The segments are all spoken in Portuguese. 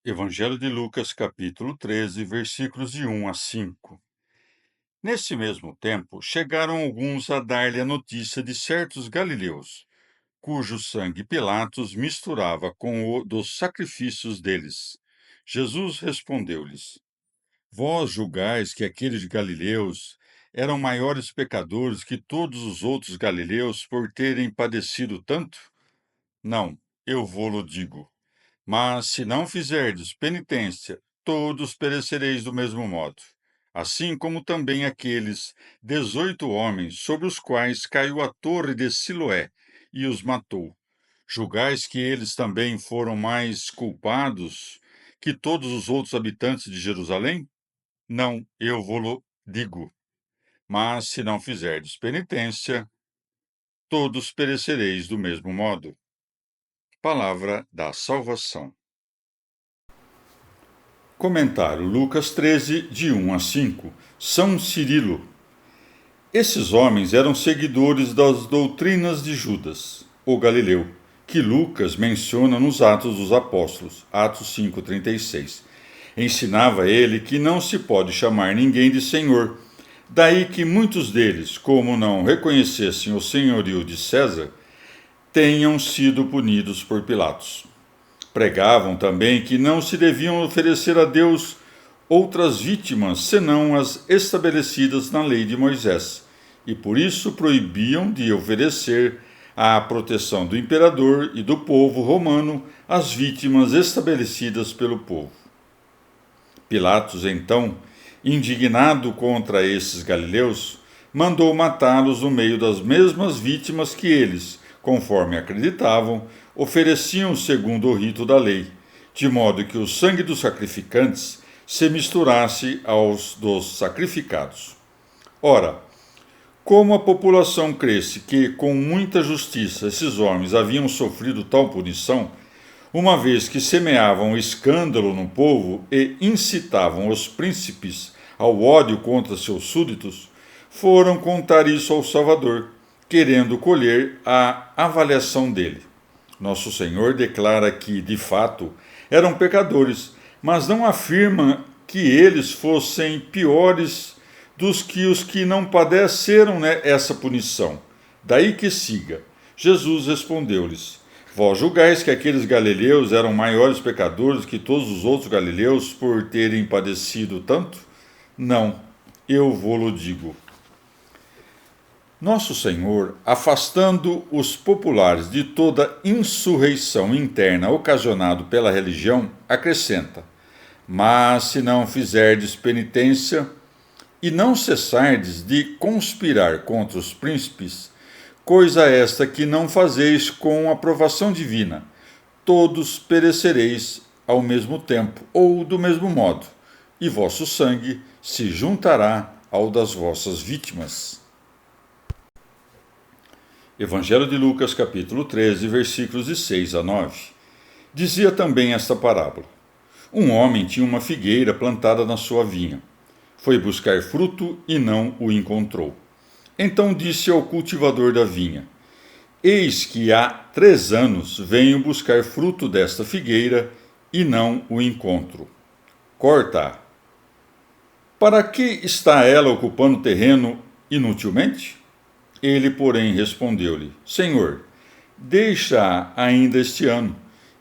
Evangelho de Lucas, capítulo 13, versículos de 1 a 5. Nesse mesmo tempo, chegaram alguns a dar-lhe a notícia de certos galileus, cujo sangue Pilatos misturava com o dos sacrifícios deles. Jesus respondeu-lhes: Vós julgais que aqueles galileus eram maiores pecadores que todos os outros galileus por terem padecido tanto? Não, eu vô-lo digo. Mas se não fizerdes penitência, todos perecereis do mesmo modo. Assim como também aqueles 18 homens sobre os quais caiu a torre de Siloé e os matou. Julgais que eles também foram mais culpados que todos os outros habitantes de Jerusalém? Não, eu vô-lo digo. Mas se não fizerdes penitência, todos perecereis do mesmo modo. Palavra da salvação. Comentário Lucas 13, de 1 a 5. São Cirilo. Esses homens eram seguidores das doutrinas de Judas, o Galileu, que Lucas menciona nos Atos dos Apóstolos, Atos 5,36. Ensinava ele que não se pode chamar ninguém de Senhor. Daí que muitos deles, como não reconhecessem o senhorio de César, tenham sido punidos por Pilatos. Pregavam também que não se deviam oferecer a Deus outras vítimas senão as estabelecidas na lei de Moisés, e por isso proibiam de oferecer à proteção do imperador e do povo romano as vítimas estabelecidas pelo povo. Pilatos, então, indignado contra esses galileus, mandou matá-los no meio das mesmas vítimas que eles, conforme acreditavam, ofereciam segundo o rito da lei, de modo que o sangue dos sacrificantes se misturasse aos dos sacrificados. Ora, como a população cresce que, com muita justiça, esses homens haviam sofrido tal punição, uma vez que semeavam escândalo no povo e incitavam os príncipes ao ódio contra seus súditos, foram contar isso ao Salvador, querendo colher a avaliação dele. Nosso Senhor declara que, de fato, eram pecadores, mas não afirma que eles fossem piores dos que os que não padeceram essa punição. Daí que siga. Jesus respondeu-lhes: Vós julgais que aqueles galileus eram maiores pecadores que todos os outros galileus por terem padecido tanto? Não, eu vô-lo digo. Nosso Senhor, afastando os populares de toda insurreição interna ocasionada pela religião, acrescenta: Mas se não fizerdes penitência e não cessardes de conspirar contra os príncipes, coisa esta que não fazeis com aprovação divina, todos perecereis ao mesmo tempo, ou do mesmo modo, e vosso sangue se juntará ao das vossas vítimas. Evangelho de Lucas, capítulo 13, versículos de 6 a 9. Dizia também esta parábola: Um homem tinha uma figueira plantada na sua vinha. Foi buscar fruto e não o encontrou. Então disse ao cultivador da vinha: Eis que há 3 anos venho buscar fruto desta figueira e não o encontro. Corta-a. Para que está ela ocupando terreno inutilmente? Ele, porém, respondeu-lhe: Senhor, deixa-a ainda este ano,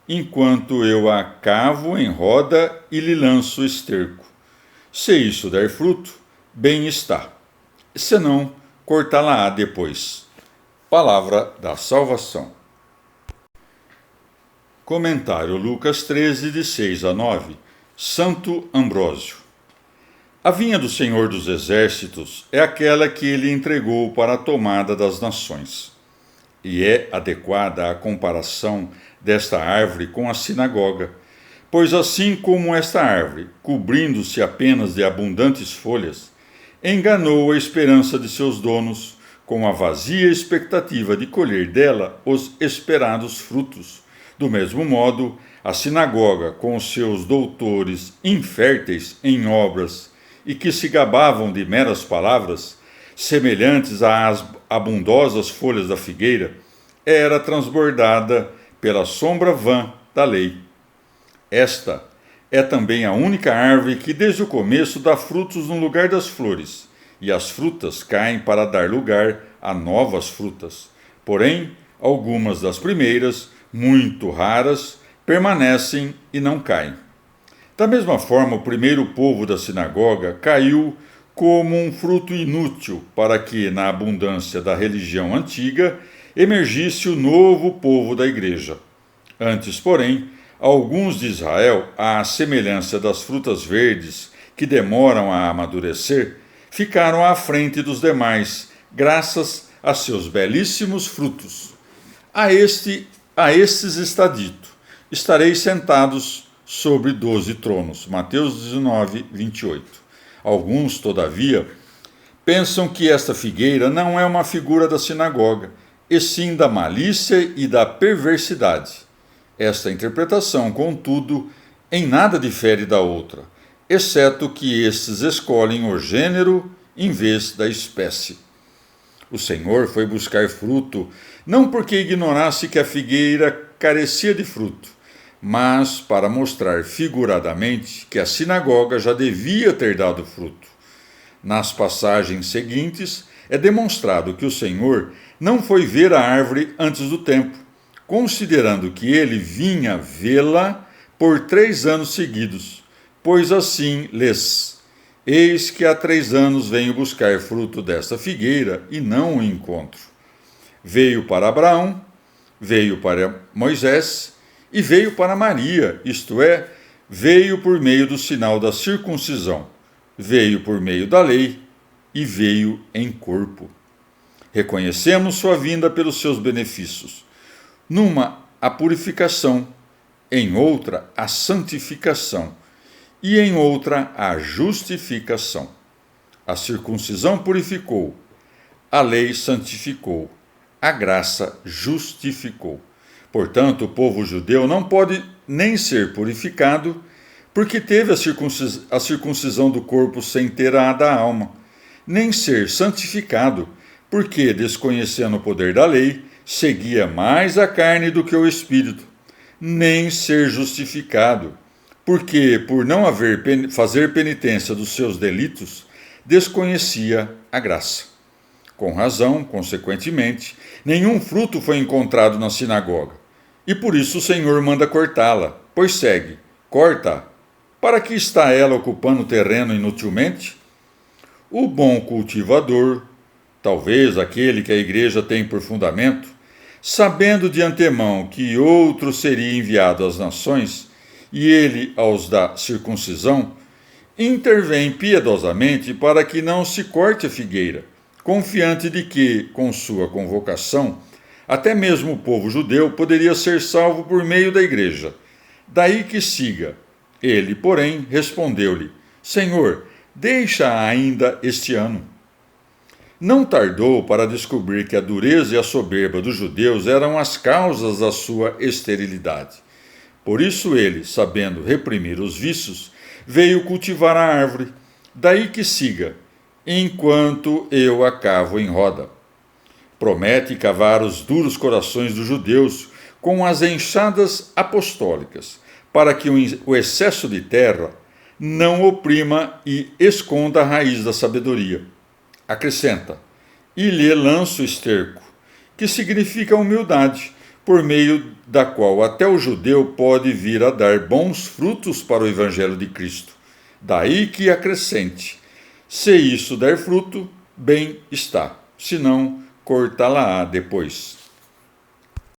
enquanto eu a cavo em roda e lhe lanço esterco. Se isso der fruto, bem está. Senão, cortá-la-á depois. Palavra da salvação. Comentário Lucas 13, de 6 a 9. Santo Ambrósio. A vinha do Senhor dos Exércitos é aquela que ele entregou para a tomada das nações. E é adequada a comparação desta árvore com a sinagoga, pois assim como esta árvore, cobrindo-se apenas de abundantes folhas, enganou a esperança de seus donos com a vazia expectativa de colher dela os esperados frutos. Do mesmo modo, a sinagoga, com os seus doutores inférteis em obras e que se gabavam de meras palavras, semelhantes às abundosas folhas da figueira, era transbordada pela sombra vã da lei. Esta é também a única árvore que desde o começo dá frutos no lugar das flores, e as frutas caem para dar lugar a novas frutas. Porém, algumas das primeiras, muito raras, permanecem e não caem. Da mesma forma, o primeiro povo da sinagoga caiu como um fruto inútil para que, na abundância da religião antiga, emergisse o novo povo da igreja. Antes, porém, alguns de Israel, à semelhança das frutas verdes que demoram a amadurecer, ficaram à frente dos demais, graças a seus belíssimos frutos. A estes está dito: estareis sentados sobre 12 tronos. Mateus 19, 28. Alguns, todavia, pensam que esta figueira não é uma figura da sinagoga, e sim da malícia e da perversidade. Esta interpretação, contudo, em nada difere da outra, exceto que estes escolhem o gênero em vez da espécie. O Senhor foi buscar fruto, não porque ignorasse que a figueira carecia de fruto, mas para mostrar figuradamente que a sinagoga já devia ter dado fruto. Nas passagens seguintes, é demonstrado que o Senhor não foi ver a árvore antes do tempo, considerando que ele vinha vê-la por 3 anos seguidos, pois assim lês: eis que há 3 anos venho buscar fruto desta figueira e não o encontro. Veio para Abraão, veio para Moisés e veio para Maria, isto é, veio por meio do sinal da circuncisão, veio por meio da lei e veio em corpo. Reconhecemos sua vinda pelos seus benefícios. Numa, a purificação, em outra, a santificação, e em outra, a justificação. A circuncisão purificou, a lei santificou, a graça justificou. Portanto, o povo judeu não pode nem ser purificado, porque teve a circuncisão do corpo sem ter a da alma, nem ser santificado, porque, desconhecendo o poder da lei, seguia mais a carne do que o espírito, nem ser justificado, porque, por não fazer penitência dos seus delitos, desconhecia a graça. Com razão, consequentemente, nenhum fruto foi encontrado na sinagoga, e por isso o Senhor manda cortá-la, pois segue: corta, para que está ela ocupando terreno inutilmente? O bom cultivador, talvez aquele que a igreja tem por fundamento, sabendo de antemão que outro seria enviado às nações, e ele aos da circuncisão, intervém piedosamente para que não se corte a figueira, confiante de que, com sua convocação, até mesmo o povo judeu poderia ser salvo por meio da igreja. Daí que siga. Ele, porém, respondeu-lhe: Senhor, deixa ainda este ano. Não tardou para descobrir que a dureza e a soberba dos judeus eram as causas da sua esterilidade. Por isso ele, sabendo reprimir os vícios, veio cultivar a árvore. Daí que siga: enquanto eu a cavo em roda. Promete cavar os duros corações dos judeus com as enxadas apostólicas, para que o excesso de terra não oprima e esconda a raiz da sabedoria. Acrescenta: e lhe lanço esterco, que significa humildade, por meio da qual até o judeu pode vir a dar bons frutos para o evangelho de Cristo. Daí que acrescente: se isso der fruto, bem está, senão cortá-la-á depois.